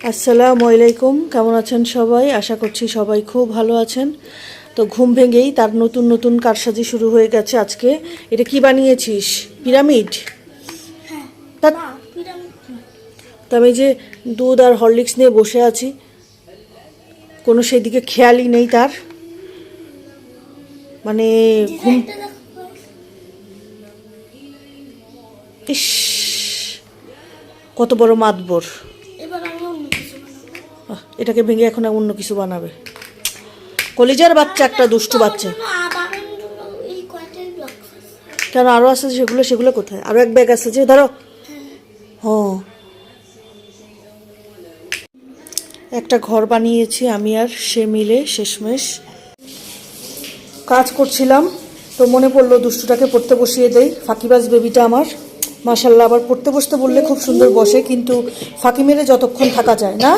আসসালামু আলাইকুম, কেমন আছেন সবাই? আশা করছি সবাই খুব ভালো আছেন। তো ঘুম ভেঙেই তার নতুন নতুন কারসাজি শুরু হয়ে গেছে আজকে। এটা কি বানিয়েছিস? পিরামিড? তা তো আমি যে দুধ আর হরলিক্স নিয়ে বসে আছি, কোনো সেদিকে খেয়ালই নেই তার। মানে ঘুম, ইস, কত বড় মাতবর! এটাকে ভেঙে এখন অন্য কিছু বানাবে। কলিজার বাচ্চা, একটা দুষ্টু বাচ্চা। কেন আরো আছে? সেগুলো সেগুলো কোথায়? আরো এক ব্যাগ আছে যে, ধরো। হ্যাঁ, একটা ঘর বানিয়েছি আমি আর সে মিলে শেষমেশ। কাজ করছিলাম তো মনে পড়লো দুষ্টুটাকে পড়তে বসিয়ে দেই। ফাঁকিবাজ বেবিটা আমার মাশাল্লাহ, আবার পড়তে বসতে বললে খুব সুন্দর বসে, কিন্তু ফাঁকি মেরে যতক্ষণ থাকা যায় না।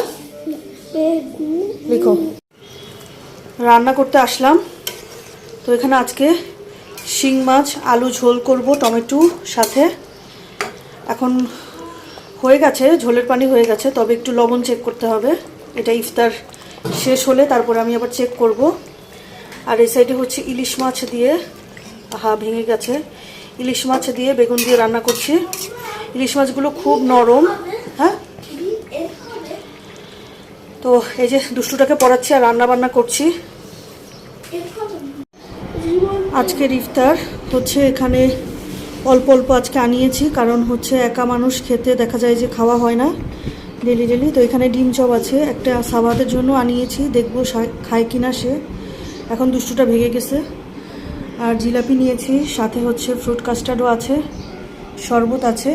লিখো। রান্না করতে আসলাম। তো এখানে আজকে শিং মাছ আলু ঝোল করব টমেটো সাথে। এখন হয়ে গেছে, ঝোলের পানি হয়ে গেছে, তবে একটু লবণ চেক করতে হবে। এটা ইফতার শেষ হলে তারপরে আমি আবার চেক করব। আর এই সাইডে হচ্ছে ইলিশ মাছ দিয়ে, ভেঙে গেছে, ইলিশ মাছ দিয়ে বেগুন দিয়ে রান্না করছি। ইলিশ মাছগুলো খুব নরম। হ্যাঁ, তো এই যে দুষ্টুটাকে পড়াচ্ছি আর রান্না বান্না করছি। আজকের ইফতার হচ্ছে এখানে অল্প অল্প আজকে আনিয়েছি, কারণ হচ্ছে একা মানুষ খেতে দেখা যায় যে খাওয়া হয় না ডেলি ডেলি। তো এখানে ডিম চপ আছে, একটা সাবাদের জন্য আনিয়েছি, দেখবো খায় কিনা সে। এখন দুষ্টুটা ভেঙে গেছে। আর জিলাপি নিয়েছি, সাথে হচ্ছে ফ্রুট কাস্টার্ডও আছে, শরবত আছে।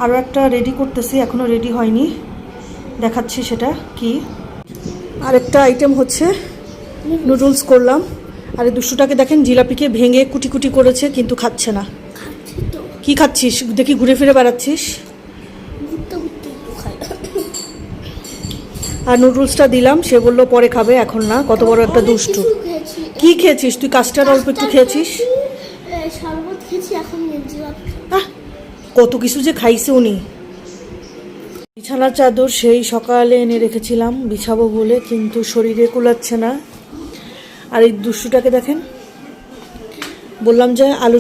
আরও একটা রেডি করতেছি, এখনও রেডি হয়নি, দেখাচ্ছি সেটা কি। আরেকটা আইটেম হচ্ছে নুডলস করলাম। আর এই দুষ্টুটাকে দেখেন, জিলাপিকে ভেঙে কুটি কুটি করেছে, কিন্তু খাচ্ছে না। কি খাচ্ছিস দেখি? ঘুরে ফিরে বেড়াচ্ছিস। আর নুডলসটা দিলাম, সে বললো পরে খাবে, এখন না। কত বড় একটা দুষ্টু! কি খেয়েছিস তুই? কাস্টার্ড অল্প একটু খেয়েছিস। কত কিছু যে খাইছে উনি। বিছানার চাদর সেই সকালে এনে রেখেছিলাম বিছাবো বলে, কিন্তু শরীরে কুলাচ্ছে না। আর এই দুষ্টুটাকে দেখেন, বললাম যে আলু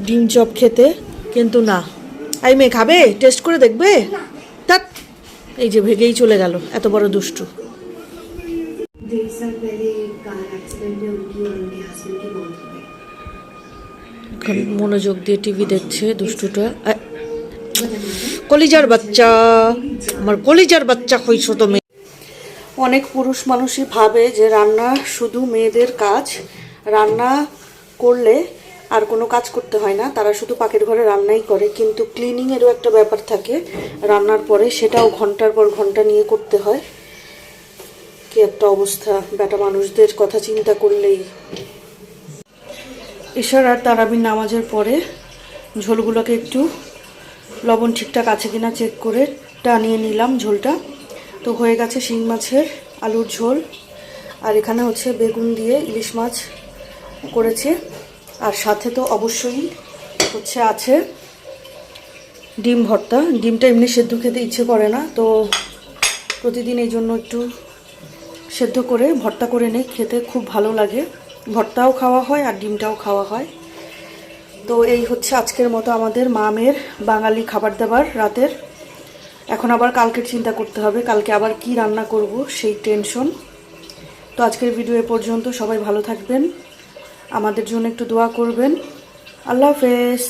ডিম চপ খেতে, কিন্তু না। এই মেয়ে খাবে? টেস্ট করে দেখবে? তা এই যে ভেগেই চলে গেল, এত বড় দুষ্টু। এখন মনোযোগ দিয়ে টিভি দেখছে দুষ্টুটা। কলিজার বাচ্চা, আমার কলিজার বাচ্চা হইছো তুমি। অনেক পুরুষ মানুষই ভাবে যে রান্না শুধু মেয়েদের কাজ, রান্না করলে আর কোনো কাজ করতে হয় না, তারা শুধু পাকের ঘরে রান্নাই করে। কিন্তু ক্লিনিংয়েরও একটা ব্যাপার থাকে রান্নার পরে, সেটাও ঘন্টার পর ঘন্টা নিয়ে করতে হয়। কি একটা অবস্থা বেটা মানুষদের কথা চিন্তা করলেই। এশার আর তারাবির নামাজের পরে ঝোলগুলোকে একটু লবণ ঠিকঠাক আছে কিনা চেক করে টানিয়ে নিলাম ঝোলটা। তো হয়ে গেছে শিং মাছের আলুর ঝোল। আর এখানে হচ্ছে বেগুন দিয়ে ইলিশ মাছ করেছে। আর সাথে তো অবশ্যই হচ্ছে আছে ডিম ভর্তা। ডিমটা এমনি সেদ্ধ খেতে ইচ্ছে করে না, তো প্রতিদিন এই জন্য একটু সেদ্ধ করে ভর্তা করে নেই, খেতে খুব ভালো লাগে। ভর্তাও খাওয়া হয় আর ডিমটাও খাওয়া হয়। তো এই হচ্ছে আজকের মতো আমাদের মামের বাঙালি খাবার দাবার রাতের। এখন আবার কালকের চিন্তা করতে হবে, কালকে আবার কি রান্না করব সেই টেনশন। তো আজকের ভিডিও এ পর্যন্ত। সবাই ভালো থাকবেন, আমাদের জন্য একটু দোয়া করবেন। আল্লাহ হাফেজ।